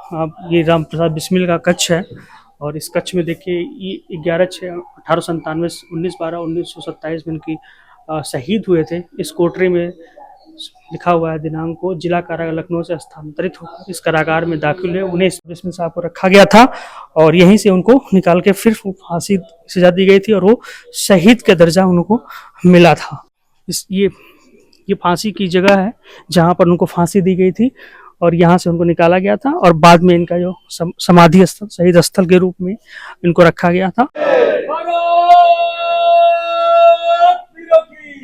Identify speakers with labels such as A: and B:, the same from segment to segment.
A: ये राम प्रसाद बिस्मिल का कच्छ है और इस कच्छ में देखिए ये 11/6/1897 19/12/1927 में इनकी शहीद हुए थे। इस कोठरी में लिखा हुआ है दिनांक को, जिला कारागार लखनऊ से स्थानांतरित होकर इस कारागार में दाखिल हुए। उन्हें इस बिस्मिल साहब को रखा गया था और यहीं से उनको निकाल के फिर फांसी सजा दी गई थी और वो शहीद का दर्जा उनको मिला था। ये फांसी की जगह है जहाँ पर उनको फांसी दी गई थी और यहाँ से उनको निकाला गया था और बाद में इनका जो समाधि स्थल, शहीद स्थल के रूप में इनको रखा गया था।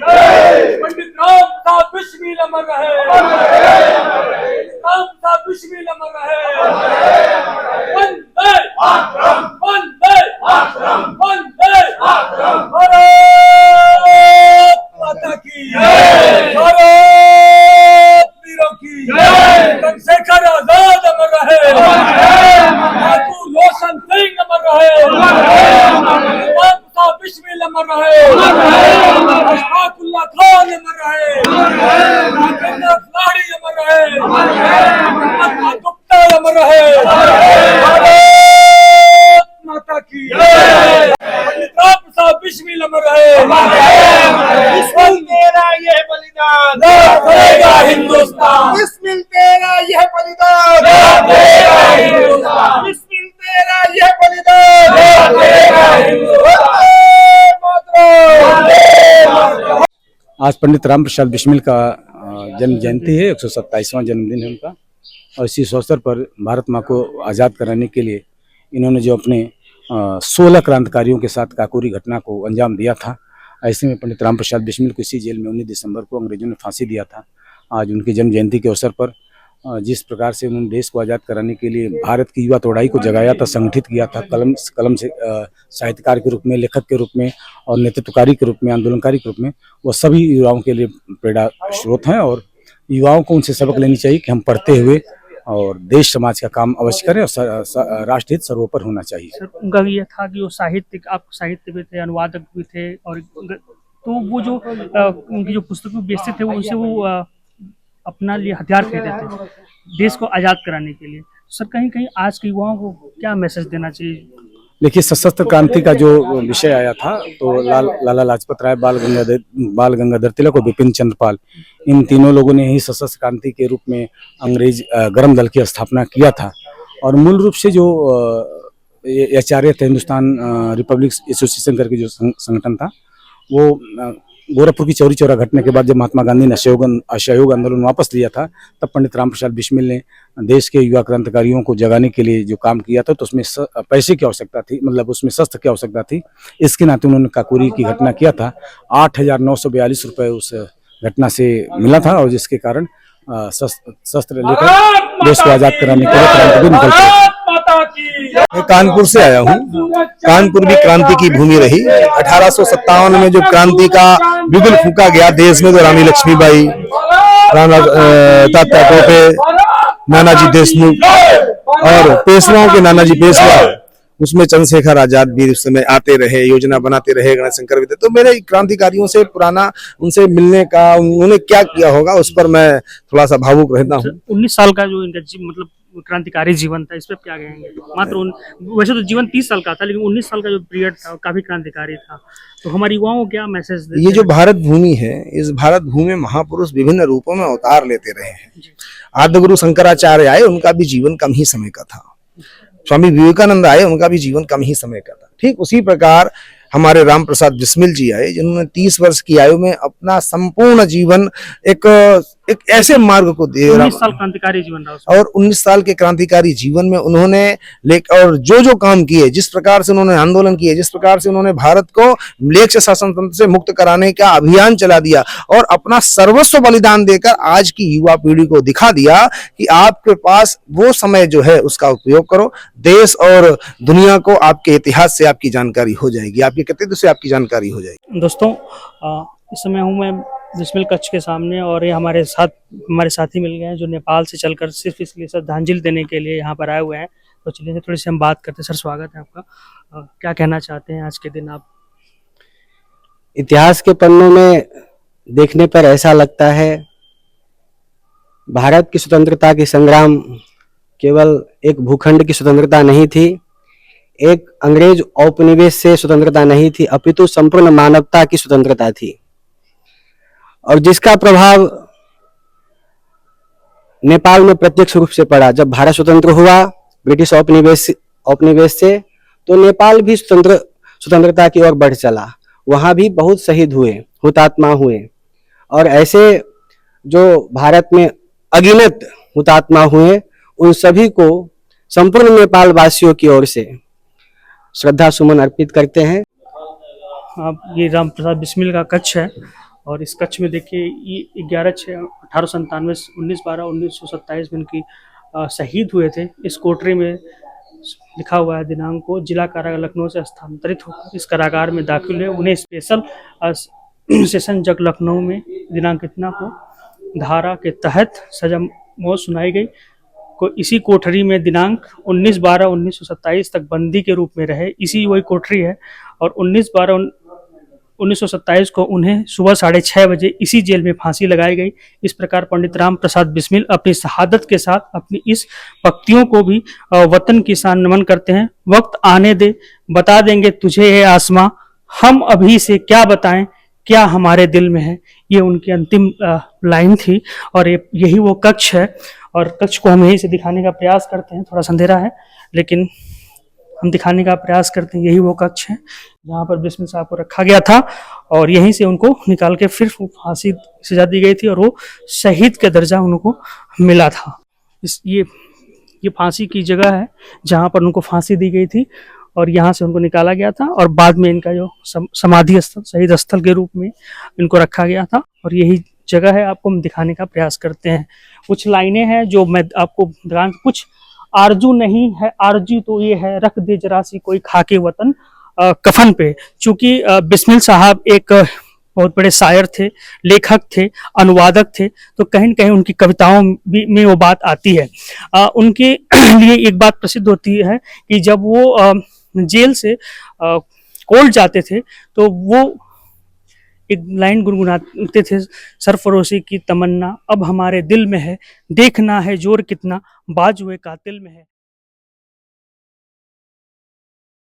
B: पंडित राम प्रसाद बिस्मिल अमर रहे। राम प्रसाद बिस्मिल अमर रहे। वंदे मातरम, वंदे मातरम, वंदे मातरम। भारत माता की जय, भारत वीरों की जय। चंद्रशेखर आजाद अमर रहे। खातू लोशन सिंह अमर रहे। राम प्रसाद बिस्मिल अमर रहे। अशफाकुल्लाह खान अमर रहे। राजेंद्र खिलाड़ी अमर रहे। महात्मा गुप्ता अमर रहे। भारत माता की जय। पंडित राम प्रसाद बिस्मिल अमर रहे। बिस्मिल तेरा यह बलिदान याद करेगा हिंदुस्तान। बिस्मिल तेरा यह बलिदान याद करेगा हिंदुस्तान। बिस्मिल तेरा यह बलिदान याद करेगा हिंदुस्तान।
C: आज पंडित राम प्रसाद बिस्मिल का जन्म जयंती है, 127वां जन्मदिन है उनका। और इसी अवसर पर भारत माँ को आज़ाद कराने के लिए इन्होंने जो अपने 16 क्रांतिकारियों के साथ काकोरी घटना को अंजाम दिया था, ऐसे में पंडित राम प्रसाद बिस्मिल को इसी जेल में 19 दिसंबर को अंग्रेजों ने फांसी दिया था। आज उनकी जन्म जयंती के अवसर पर जिस प्रकार से उन्होंने देश को आज़ाद कराने के लिए भारत की युवा तोड़ाई को जगाया था, संगठित किया था, कलम से साहित्यकार के रूप में, लेखक के रूप में और नेतृत्वकारी के रूप में, आंदोलनकारी के रूप में, वो सभी युवाओं के लिए प्रेरणा स्रोत हैं। और युवाओं को उनसे सबक लेनी चाहिए कि हम पढ़ते हुए और देश समाज का काम अवश्य करें और राष्ट्रहित सर्वोपर होना चाहिए।
A: सर, उनका ये था कि वो साहित्य भी थे, अनुवादक भी थे और तो वो जो उनकी जो पुस्तक बेचते थे उनसे वो अपना लिए हथियार खरीदे थे देश को आज़ाद कराने के लिए। सर, कहीं कहीं आज के युवाओं को क्या मैसेज देना चाहिए?
C: देखिए, सशस्त्र क्रांति का जो विषय आया था तो लाला लाजपत राय, बाल गंगाधर तिलक और बिपिन चंद्र पाल, इन तीनों लोगों ने ही सशस्त्र क्रांति के रूप में अंग्रेज गर्म दल की स्थापना किया था। और मूल रूप से जो आचार्य थे, हिंदुस्तान रिपब्लिक एसोसिएशन करके जो संगठन था, वो गोरखपुर की चौरी चौरा घटना के बाद जब महात्मा गांधी ने असहयोग आंदोलन वापस लिया था, तब पंडित राम प्रसाद बिस्मिल ने देश के युवा क्रांतिकारियों को जगाने के लिए जो काम किया था, तो उसमें पैसे की आवश्यकता थी, मतलब उसमें शस्त्र की आवश्यकता थी। इसके नाते उन्होंने काकोरी की घटना किया था। 8,942 रुपये उस घटना से मिला था और जिसके कारण शस्त्र लेकर देश को आजाद कराने के लिए क्रांतिवीर निकल पड़े।
D: मैं कानपुर से आया हूँ। कानपुर भी क्रांति की भूमि रही। 1857 में जो क्रांति का बिगुल फूंका गया देश में, तो रानी लक्ष्मीबाई, राणा तात्या टोपे, नानाजी देशमुख और पेशवाओं के नानाजी पेशवा, उसमें चंद्रशेखर आजाद भी उस समय आते रहे, योजना बनाते रहे, गणेश शंकर भी थे। तो मेरे क्रांतिकारियों से पुराना उनसे मिलने का, उन्होंने क्या किया होगा उस पर मैं थोड़ा सा भावुक रहता हूँ।
A: 19 साल का जो इनका मतलब क्रांतिकारी जीवन था, इस पर क्या कहेंगे? वैसे तो जीवन 30 साल का था, लेकिन 19 साल का जो पीरियड था काफी क्रांतिकारी था। तो हमारे युवाओं को क्या मैसेज देते हैं?
D: ये जो भारत भूमि है, इस भारत भूमि में महापुरुष विभिन्न रूपों में अवतार लेते रहे हैं। आद्य गुरु शंकराचार्य आए, उनका भी जीवन कम ही समय का था। स्वामी विवेकानंद आए, उनका भी जीवन कम ही समय का था। ठीक उसी प्रकार हमारे राम प्रसाद बिस्मिल जी आए, जिन्होंने 30 वर्ष की आयु में अपना संपूर्ण जीवन एक ऐसे मार्ग को दे,
A: 19 साल क्रांतिकारी जीवन रहा
D: और 19 साल के क्रांतिकारी जीवन में उन्होंने और जो काम किए, जिस प्रकार से उन्होंने आंदोलन किए, जिस प्रकार से उन्होंने भारत को म्लेच्छ शासन तंत्र से मुक्त कराने का अभियान चला दिया और अपना सर्वस्व बलिदान देकर आज की युवा पीढ़ी को दिखा दिया कि आपके पास वो समय जो है उसका उपयोग करो। देश और दुनिया को आपके इतिहास से आपकी जानकारी हो जाएगी, आपके कृतित्व से आपकी जानकारी हो जाएगी।
A: दोस्तों, इस समय हूँ मैं बिस्मिल कच्छ के सामने और ये हमारे साथी मिल गए हैं जो नेपाल से चलकर सिर्फ इसलिए श्रद्धांजलि देने के लिए यहाँ पर आए हुए हैं। तो चलिए थोड़ी सी हम बात करते हैं। सर, स्वागत है आपका। क्या कहना चाहते हैं आज के दिन आप?
E: इतिहास के पन्नों में देखने पर ऐसा लगता है भारत की स्वतंत्रता के संग्राम केवल एक भूखंड की स्वतंत्रता नहीं थी, एक अंग्रेज औपनिवेश से स्वतंत्रता नहीं थी, अपितु संपूर्ण मानवता की स्वतंत्रता थी। और जिसका प्रभाव नेपाल में प्रत्यक्ष रूप से पड़ा। जब भारत स्वतंत्र हुआ ब्रिटिश औपनिवेश से, तो नेपाल भी स्वतंत्रता की ओर बढ़ चला। वहां भी बहुत शहीद हुए, हुतात्मा हुए, और ऐसे जो भारत में अगिनत हुतात्मा हुए, उन सभी को संपूर्ण नेपाल वासियों की ओर से श्रद्धा सुमन अर्पित करते हैं।
A: आप ये राम प्रसाद बिस्मिल का कच्छ है और इस कच्छ में देखिए ये 11/6/1897 19/12/1927 में इनकी शहीद हुए थे। इस कोठरी में लिखा हुआ है दिनांक को, जिला कारागार लखनऊ से स्थानांतरित होकर इस कारागार में दाखिल हुए। उन्हें स्पेशल सेशन जज लखनऊ में दिनांक इतना को धारा के तहत सजा मौत सुनाई गई। को इसी कोठरी में दिनांक 19/12/1927 तक बंदी के रूप में रहे। इसी वही कोठरी है और 19/12/1927 को उन्हें सुबह 6:30 बजे इसी जेल में फांसी लगाई गई। इस प्रकार पंडित राम प्रसाद बिस्मिल अपनी शहादत के साथ अपनी इस भक्तियों को भी वतन की शान नमन करते हैं। वक्त आने दे बता देंगे तुझे ये आसमां, हम अभी से क्या बताएं क्या हमारे दिल में है। ये उनकी अंतिम लाइन थी और यही वो कक्ष है और कक्ष को हम यहीं से दिखाने का प्रयास करते हैं। थोड़ा अंधेरा है लेकिन हम दिखाने का प्रयास करते हैं। यही वो कक्ष है जहाँ पर बिस्मिल साहब को रखा गया था और यहीं से उनको निकाल के फिर फांसी सजा दी गई थी और वो शहीद का दर्जा उनको मिला था। ये फांसी की जगह है जहाँ पर उनको फांसी दी गई थी और यहाँ से उनको निकाला गया था और बाद में इनका जो समाधि स्थल, शहीद स्थल के रूप में इनको रखा गया था और यही जगह है। आपको हम दिखाने का प्रयास करते हैं। कुछ लाइनें हैं जो मैं आपको दिखाऊं। कुछ आरजू नहीं है, आरजू तो ये है, रख दे जरा सी कोई खाके वतन कफन पे। चूंकि बिस्मिल साहब एक बहुत बड़े शायर थे, लेखक थे, अनुवादक थे, तो कहीं न कहीं उनकी कविताओं में वो बात आती है। उनके लिए एक बात प्रसिद्ध होती है कि जब वो जेल से कोर्ट जाते थे तो वो एक लाइन गुनगुनाते थे, सरफरोशी की तमन्ना अब हमारे दिल में है, देखना है जोर कितना बाजुए कातिल में है।